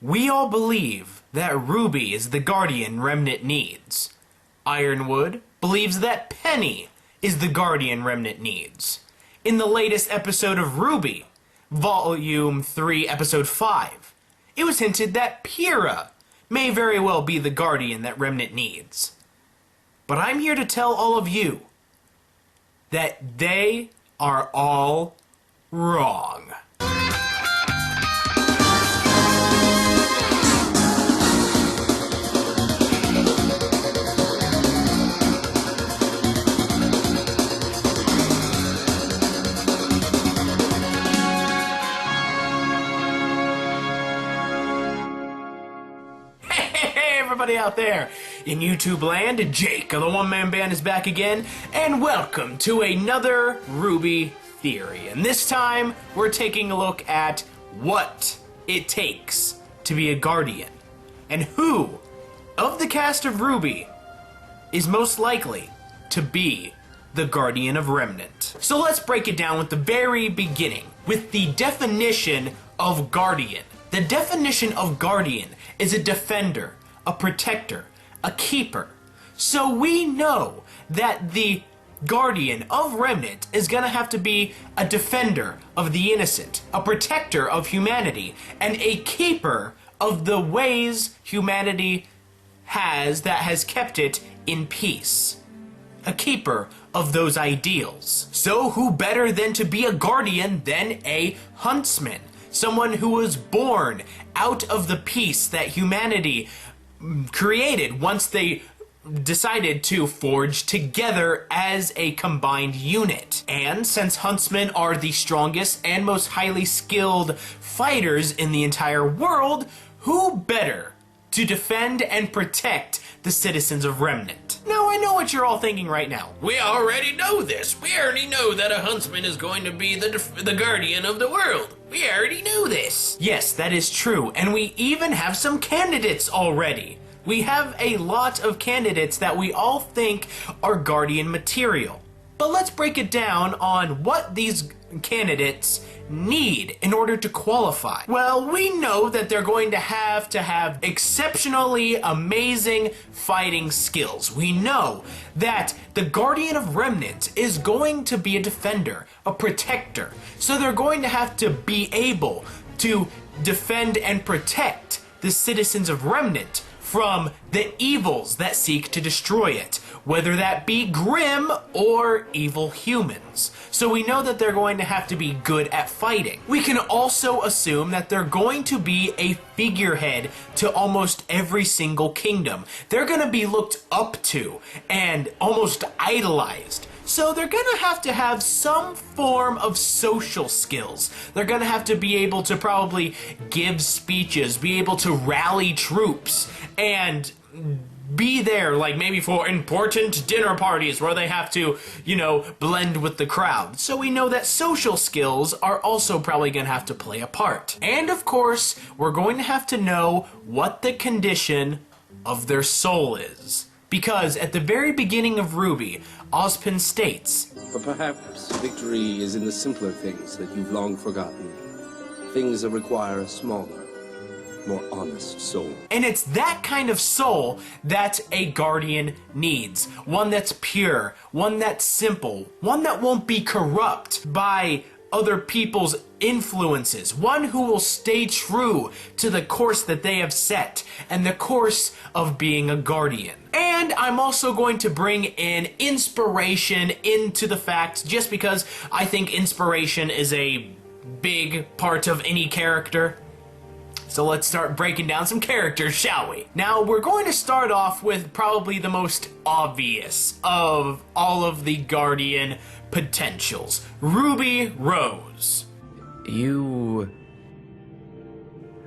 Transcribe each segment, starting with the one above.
We all believe that Ruby is the guardian Remnant needs. Ironwood believes that Penny is the guardian Remnant needs. In the latest episode of RWBY, Volume 3, Episode 5, it was hinted that Pyrrha may very well be the guardian that Remnant needs. But I'm here to tell all of you that they are all wrong. Everybody out there in YouTube land, Jake of the OneManBand is back again, and welcome to another RWBY theory. And this time, we're taking a look at what it takes to be a guardian, and who of the cast of RWBY is most likely to be the guardian of Remnant. So let's break it down with the very beginning, with the definition of guardian. The definition of guardian is a defender, a protector, a keeper. So we know that the guardian of Remnant is going to have to be a defender of the innocent, a protector of humanity, and a keeper of the ways humanity has that has kept it in peace. A keeper of those ideals. So who better than to be a guardian than a huntsman? Someone who was born out of the peace that humanity created once they decided to forge together as a combined unit. And since huntsmen are the strongest and most highly skilled fighters in the entire world, who better to defend and protect the citizens of Remnant? Now, I know what you're all thinking right now. We already know this. We already know that a huntsman is going to be the guardian of the world. We already knew this. Yes, that is true, and we even have some candidates already. We have a lot of candidates that we all think are guardian material. But let's break it down on what these candidates need in order to qualify. Well, we know that they're going to have exceptionally amazing fighting skills. We know that the Guardian of Remnant is going to be a defender, a protector. So they're going to have to be able to defend and protect the citizens of Remnant from the evils that seek to destroy it, whether that be grim or evil humans. So we know that they're going to have to be good at fighting. We can also assume that they're going to be a figurehead to almost every single kingdom. They're going to be looked up to and almost idolized. So they're going to have some form of social skills. They're going to have to be able to probably give speeches, be able to rally troops, and be there, like maybe for important dinner parties where they have to, blend with the crowd. So we know that social skills are also probably going to have to play a part. And of course, we're going to have to know what the condition of their soul is. Because at the very beginning of RWBY, Ozpin states, "But perhaps victory is in the simpler things that you've long forgotten. Things that require a smaller, more honest soul." And it's that kind of soul that a guardian needs. One that's pure, one that's simple, one that won't be corrupt by other people's influences, one who will stay true to the course that they have set and the course of being a guardian. And I'm also going to bring in inspiration into the fact, just because I think inspiration is a big part of any character. So let's start breaking down some characters, shall we? Now, we're going to start off with probably the most obvious of all of the Guardian potentials, Ruby Rose. You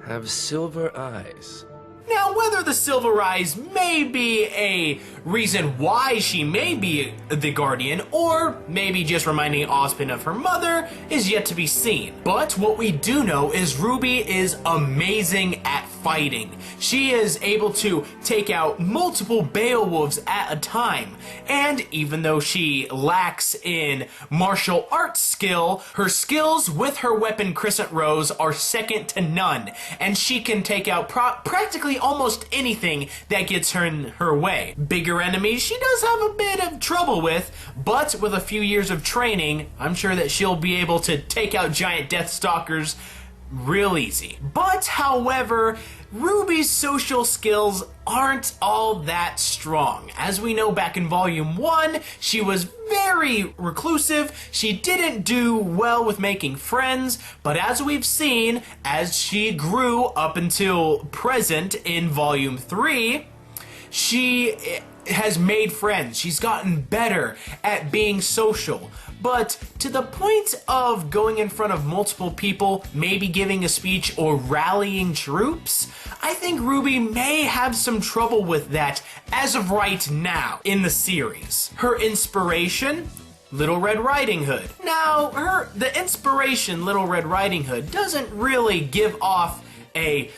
have silver eyes. Now, whether the silver eyes may be a reason why she may be the Guardian, or maybe just reminding Ozpin of her mother, is yet to be seen. But what we do know is Ruby is amazing at fighting. She is able to take out multiple Beowulfs at a time. And even though she lacks in martial arts skill, her skills with her weapon Crescent Rose are second to none. And she can take out practically almost anything that gets her in her way. Bigger enemies she does have a bit of trouble with, but with a few years of training, I'm sure that she'll be able to take out giant Deathstalkers real easy. But, however, Ruby's social skills aren't all that strong. As we know, back in Volume 1, she was very reclusive, she didn't do well with making friends, but as we've seen, as she grew up until present in Volume 3, she has made friends. She's gotten better at being social. But to the point of going in front of multiple people, maybe giving a speech or rallying troops, I think Ruby may have some trouble with that as of right now in the series. Her inspiration? Little Red Riding Hood. Now, the inspiration Little Red Riding Hood doesn't really give off a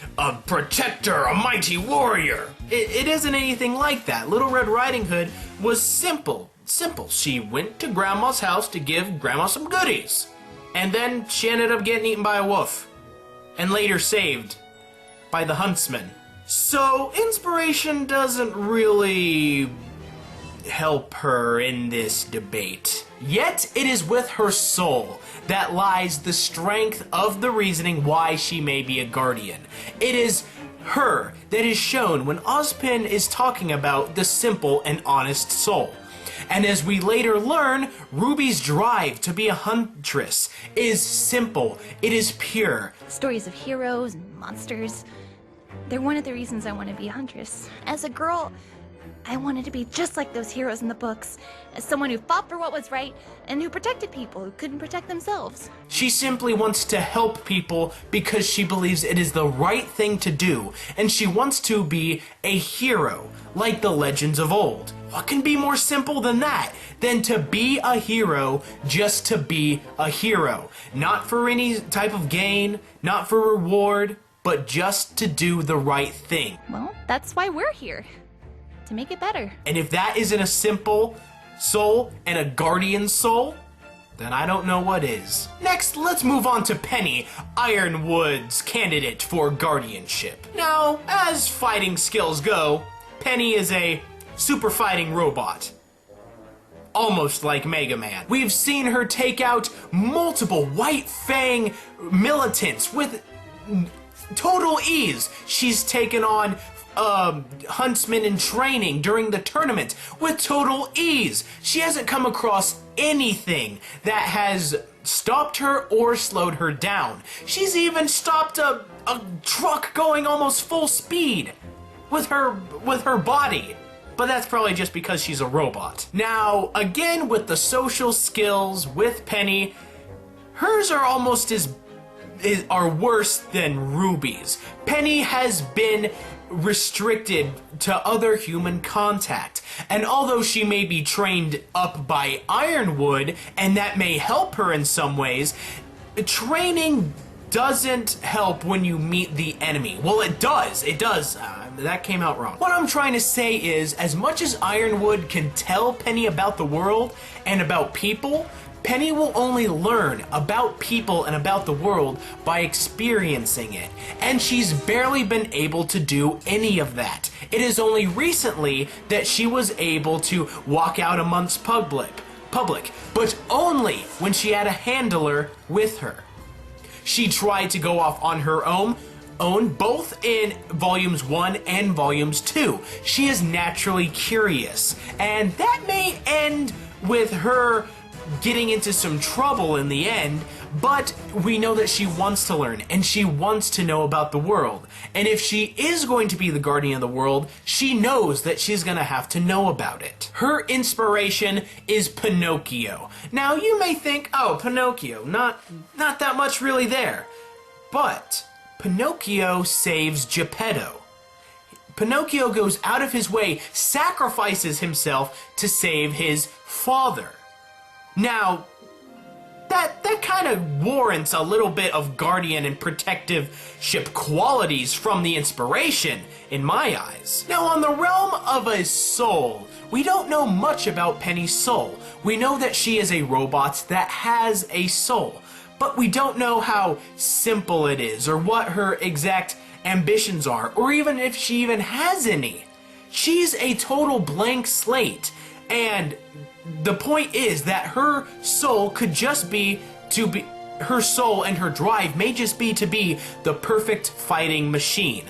protector, a mighty warrior. It isn't anything like that. Little Red Riding Hood was simple. She went to Grandma's house to give Grandma some goodies. And then she ended up getting eaten by a wolf. And later saved by the huntsman. So, inspiration doesn't really help her in this debate. Yet, it is with her soul that lies the strength of the reasoning why she may be a guardian. It is her that is shown when Ozpin is talking about the simple and honest soul. And as we later learn, Ruby's drive to be a huntress is simple, it is pure. Stories of heroes and monsters, they're one of the reasons I want to be a huntress. As a girl, I wanted to be just like those heroes in the books, as someone who fought for what was right and who protected people who couldn't protect themselves. She simply wants to help people because she believes it is the right thing to do, and she wants to be a hero, like the legends of old. What can be more simple than that? Than to be a hero just to be a hero. Not for any type of gain, not for reward, but just to do the right thing. Well, that's why we're here. To make it better. And if that isn't a simple soul and a guardian soul, then I don't know what is. Next, let's move on to Penny, Ironwood's candidate for guardianship. Now, as fighting skills go, Penny is a super fighting robot. Almost like Mega Man. We've seen her take out multiple White Fang militants with total ease. She's taken on huntsmen in training during the tournament with total ease. She hasn't come across anything that has stopped her or slowed her down. She's even stopped a truck going almost full speed with her body. But that's probably just because she's a robot. Now, again, with the social skills with Penny, hers are almost are worse than Ruby's. Penny has been restricted to other human contact, and although she may be trained up by Ironwood, and that may help her in some ways, training doesn't help when you meet the enemy. Well, it does. That came out wrong. What I'm trying to say is, as much as Ironwood can tell Penny about the world and about people, Penny will only learn about people and about the world by experiencing it, and she's barely been able to do any of that. It is only recently that she was able to walk out amongst public, but only when she had a handler with her. She tried to go off on her own both in Volumes 1 and Volumes 2. She is naturally curious, and that may end with her getting into some trouble in the end, but we know that she wants to learn and she wants to know about the world. And if she is going to be the guardian of the world, she knows that she's going to have to know about it. Her inspiration is Pinocchio. Now you may think, oh, Pinocchio, not that much really there. But Pinocchio saves Geppetto. Pinocchio goes out of his way, sacrifices himself to save his father. Now, that kind of warrants a little bit of guardian and protective ship qualities from the inspiration, in my eyes. Now, on the realm of a soul, we don't know much about Penny's soul. We know that she is a robot that has a soul, but we don't know how simple it is, or what her exact ambitions are, or even if she even has any. She's a total blank slate, and the point is that her soul could just be her soul and her drive may just be to be the perfect fighting machine.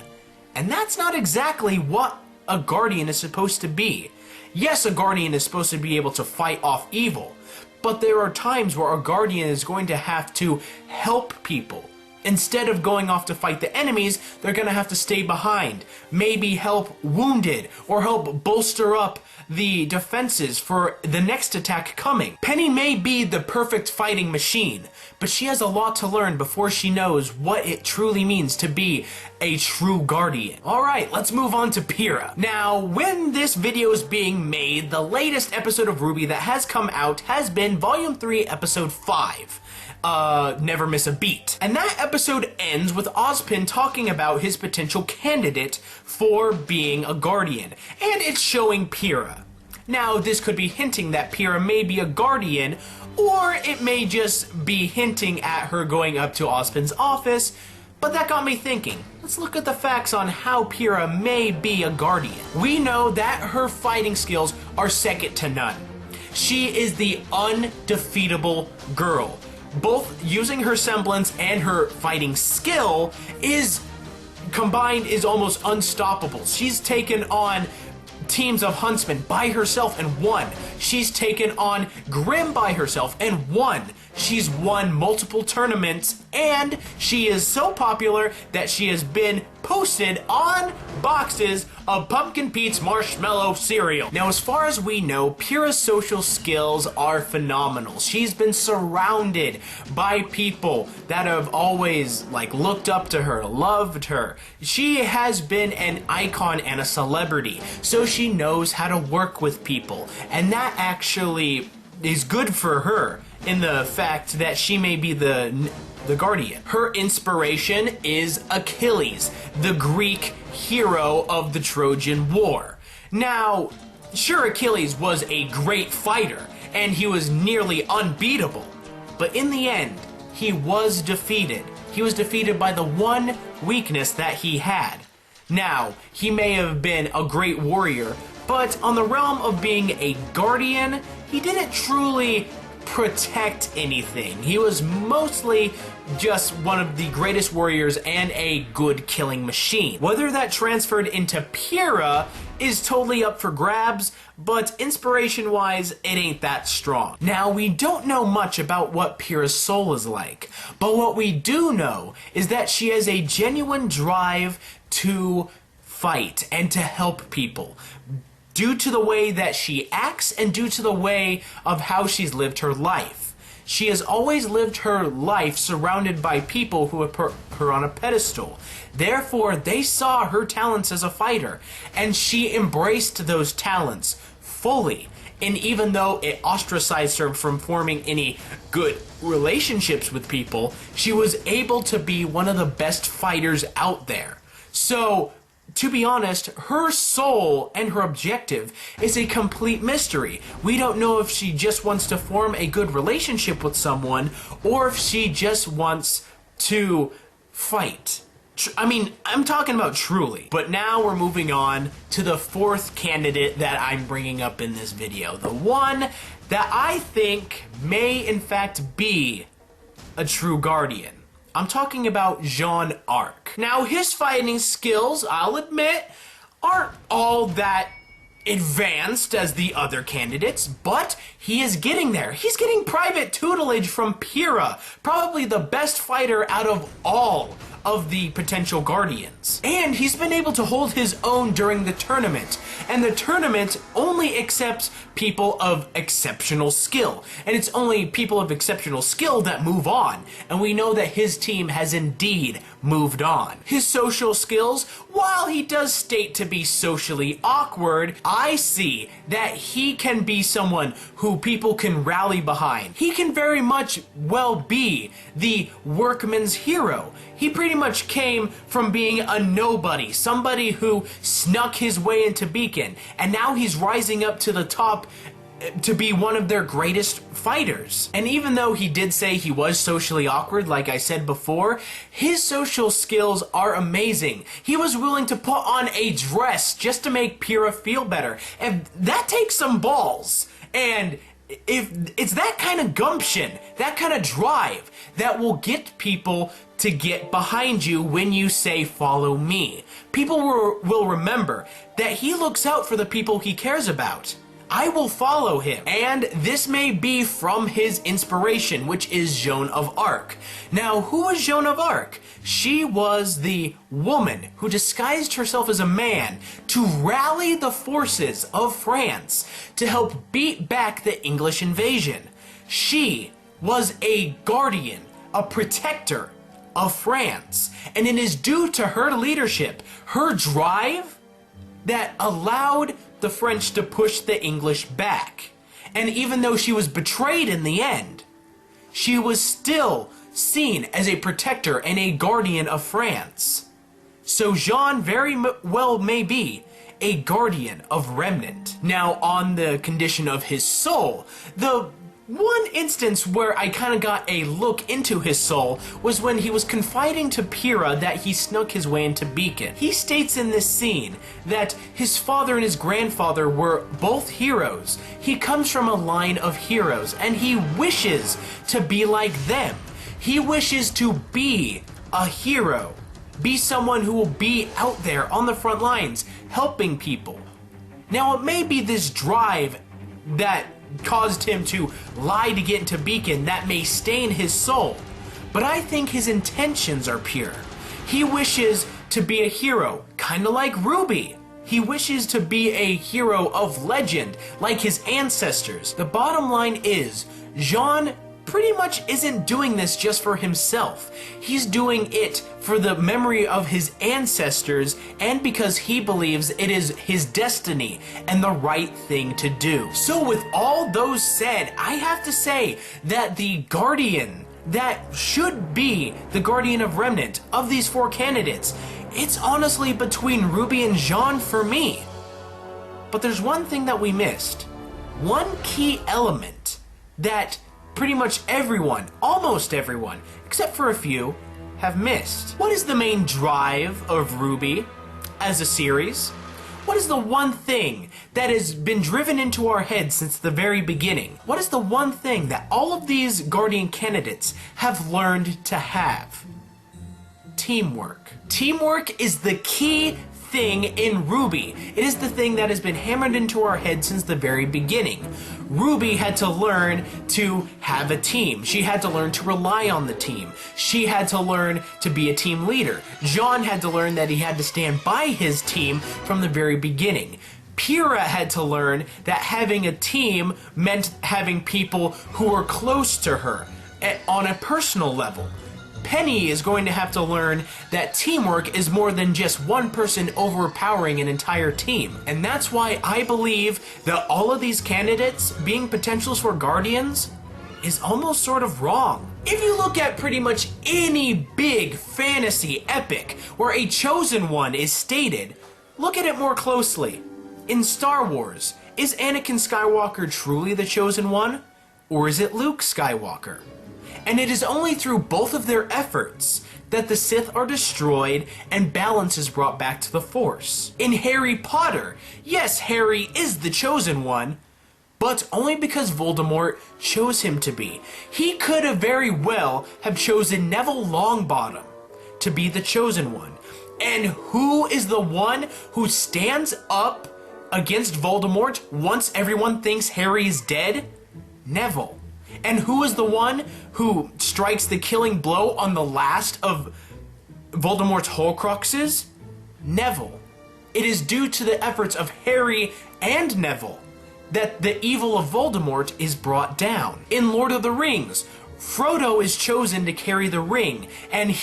And that's not exactly what a guardian is supposed to be. Yes, a guardian is supposed to be able to fight off evil, but there are times where a guardian is going to have to help people. Instead of going off to fight the enemies, they're going to have to stay behind, maybe help wounded, or help bolster up the defenses for the next attack coming. Penny may be the perfect fighting machine, but she has a lot to learn before she knows what it truly means to be a true guardian. Alright, let's move on to Pyrrha. Now, when this video is being made, the latest episode of RWBY that has come out has been Volume 3, Episode 5. Never Miss a Beat. And that episode ends with Ozpin talking about his potential candidate for being a guardian, and it's showing Pyrrha. Now, this could be hinting that Pyrrha may be a guardian, or it may just be hinting at her going up to Ozpin's office, but that got me thinking. Let's look at the facts on how Pyrrha may be a guardian. We know that her fighting skills are second to none. She is the undefeatable girl. Both using her semblance and her fighting skill is combined is almost unstoppable. She's taken on teams of huntsmen by herself and won. She's taken on Grimm by herself and won. She's won multiple tournaments, and she is so popular that she has been posted on boxes of Pumpkin Pete's marshmallow cereal. Now, as far as we know, Pyrrha's social skills are phenomenal. She's been surrounded by people that have always looked up to her, loved her. She has been an icon and a celebrity, so she knows how to work with people, and that actually is good for her in the fact that she may be the guardian. Her inspiration is Achilles, the Greek hero of the Trojan War. Now, sure, Achilles was a great fighter, and he was nearly unbeatable, but in the end, he was defeated. He was defeated by the one weakness that he had. Now, he may have been a great warrior, but on the realm of being a guardian, he didn't truly protect anything. He was mostly just one of the greatest warriors and a good killing machine. Whether that transferred into Pyrrha is totally up for grabs, but inspiration-wise, it ain't that strong. Now, we don't know much about what Pyrrha's soul is like, but what we do know is that she has a genuine drive to fight and to help people, due to the way that she acts and due to the way of how she's lived her life. She has always lived her life surrounded by people who have put her on a pedestal. Therefore, they saw her talents as a fighter, and she embraced those talents fully. And even though it ostracized her from forming any good relationships with people, she was able to be one of the best fighters out there. So, to be honest, her soul and her objective is a complete mystery. We don't know if she just wants to form a good relationship with someone, or if she just wants to fight. I mean, I'm talking about truly. But now we're moving on to the fourth candidate that I'm bringing up in this video. The one that I think may in fact be a true guardian. I'm talking about Jaune Arc. Now, his fighting skills, I'll admit, aren't all that advanced as the other candidates, but he is getting there. He's getting private tutelage from Pyrrha, probably the best fighter out of all of the potential guardians. And he's been able to hold his own during the tournament. And the tournament only accepts people of exceptional skill. And it's only people of exceptional skill that move on. And we know that his team has indeed moved on. His social skills, while he does state to be socially awkward, I see that he can be someone who people can rally behind. He can very much well be the workman's hero. He pretty much came from being a nobody, somebody who snuck his way into Beacon, and now he's rising up to the top to be one of their greatest fighters. And even though he did say he was socially awkward, like I said before, his social skills are amazing. He was willing to put on a dress just to make Pyrrha feel better, and that takes some balls. And if it's that kind of gumption, that kind of drive, that will get people to get behind you when you say, follow me. People will remember that he looks out for the people he cares about. I will follow him. And this may be from his inspiration, which is Jaune Arc. Now, who was Jaune Arc? She was the woman who disguised herself as a man to rally the forces of France to help beat back the English invasion. She was a guardian, a protector of France. And it is due to her leadership, her drive, that allowed the French to push the English back. And even though she was betrayed in the end, she was still seen as a protector and a guardian of France. So Jaune very well may be a guardian of Remnant. Now, on the condition of his soul, the one instance where I kind of got a look into his soul was when he was confiding to Pyrrha that he snuck his way into Beacon. He states in this scene that his father and his grandfather were both heroes. He comes from a line of heroes, and he wishes to be like them. He wishes to be a hero, be someone who will be out there on the front lines, helping people. Now, it may be this drive that caused him to lie to get into Beacon that may stain his soul, but I think his intentions are pure. He wishes to be a hero, kind of like RWBY. He wishes to be a hero of legend, like his ancestors. The bottom line is, Jaune pretty much isn't doing this just for himself. He's doing it for the memory of his ancestors and because he believes it is his destiny and the right thing to do. So with all those said, I have to say that the guardian that should be the guardian of Remnant of these four candidates, it's honestly between RWBY and Jaune for me. But there's one thing that we missed. One key element that pretty much everyone, almost everyone, except for a few, have missed. What is the main drive of RWBY as a series? What is the one thing that has been driven into our heads since the very beginning? What is the one thing that all of these Guardian candidates have learned to have? Teamwork. Teamwork is the key thing in RWBY. It is the thing that has been hammered into our head since the very beginning. RWBY had to learn to have a team. She had to learn to rely on the team. She had to learn to be a team leader. Jaune had to learn that he had to stand by his team from the very beginning. Pyrrha had to learn that having a team meant having people who were close to her on a personal level. Penny is going to have to learn that teamwork is more than just one person overpowering an entire team. And that's why I believe that all of these candidates being potentials for Guardians is almost sort of wrong. If you look at pretty much any big fantasy epic where a chosen one is stated, look at it more closely. In Star Wars, is Anakin Skywalker truly the chosen one? Or is it Luke Skywalker? And it is only through both of their efforts that the Sith are destroyed and balance is brought back to the Force. In Harry Potter, yes, Harry is the chosen one, but only because Voldemort chose him to be. He could have very well have chosen Neville Longbottom to be the chosen one. And who is the one who stands up against Voldemort once everyone thinks Harry is dead? Neville. And who is the one who strikes the killing blow on the last of Voldemort's Horcruxes? Neville. It is due to the efforts of Harry and Neville that the evil of Voldemort is brought down. In Lord of the Rings, Frodo is chosen to carry the ring, and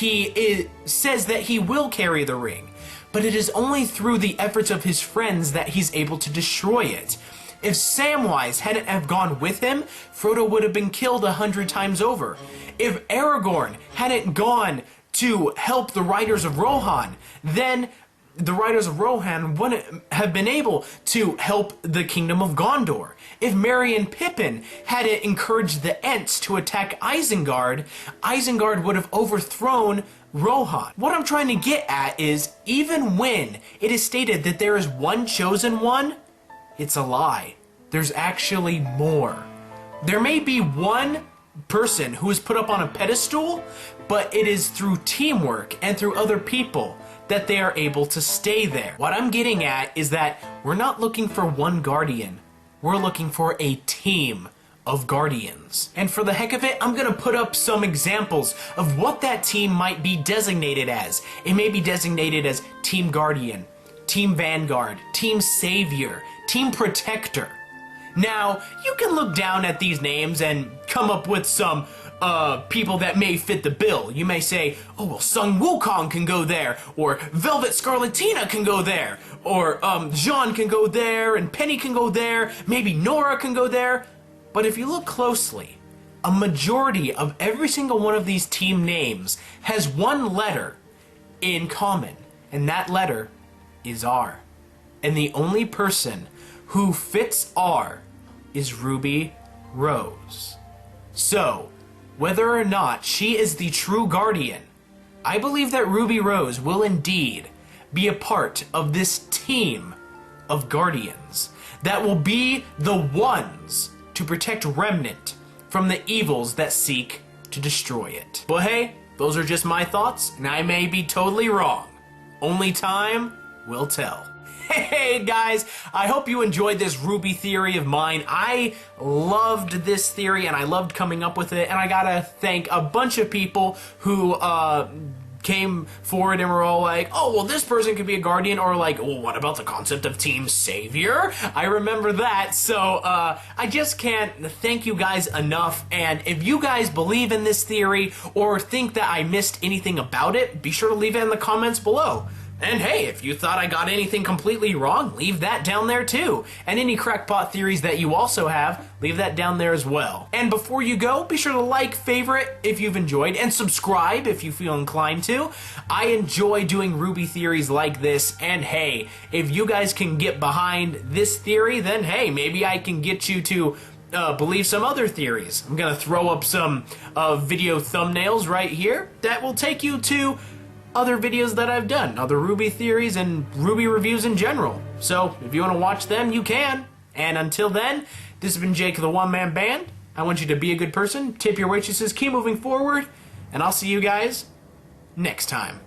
says that he will carry the ring. But it is only through the efforts of his friends that he's able to destroy it. If Samwise hadn't have gone with him, Frodo would have been killed 100 times over. If Aragorn hadn't gone to help the Riders of Rohan, then the Riders of Rohan wouldn't have been able to help the Kingdom of Gondor. If Merry and Pippin hadn't encouraged the Ents to attack Isengard, Isengard would have overthrown Rohan. What I'm trying to get at is, even when it is stated that there is one chosen one, it's a lie. There's actually more. There may be one person who is put up on a pedestal, but it is through teamwork and through other people that they are able to stay there. What I'm getting at is that we're not looking for one guardian. We're looking for a team of guardians. And for the heck of it, I'm gonna put up some examples of what that team might be designated as. It may be designated as Team Guardian, Team Vanguard, Team Savior, Team Protector. Now, you can look down at these names and come up with some people that may fit the bill. You may say, oh, well, Sun Wukong can go there, or Velvet Scarlatina can go there, or Jean can go there, and Penny can go there, maybe Nora can go there. But if you look closely, a majority of every single one of these team names has one letter in common, and that letter is R. And the only person who fits R is Ruby Rose. So, whether or not she is the true guardian, I believe that Ruby Rose will indeed be a part of this team of guardians that will be the ones to protect Remnant from the evils that seek to destroy it. But hey, those are just my thoughts, and I may be totally wrong. Only time will tell. Hey guys, I hope you enjoyed this RWBY theory of mine. I loved this theory and I loved coming up with it, and I gotta thank a bunch of people who came forward and were all like, oh, well, this person could be a guardian, or like, well, what about the concept of Team Savior? I remember that, so I just can't thank you guys enough, and if you guys believe in this theory or think that I missed anything about it, be sure to leave it in the comments below. And hey, if you thought I got anything completely wrong, leave that down there too. And any crackpot theories that you also have, leave that down there as well. And before you go, be sure to like, favorite if you've enjoyed, and subscribe if you feel inclined to. I enjoy doing RWBY theories like this, and hey, if you guys can get behind this theory, then hey, maybe I can get you to believe some other theories. I'm gonna throw up some video thumbnails right here that will take you to other videos that I've done, other RWBY theories and RWBY reviews in general. So if you want to watch them, you can. And until then, this has been Jake of the OneManBand. I want you to be a good person, tip your waitresses, keep moving forward, and I'll see you guys next time.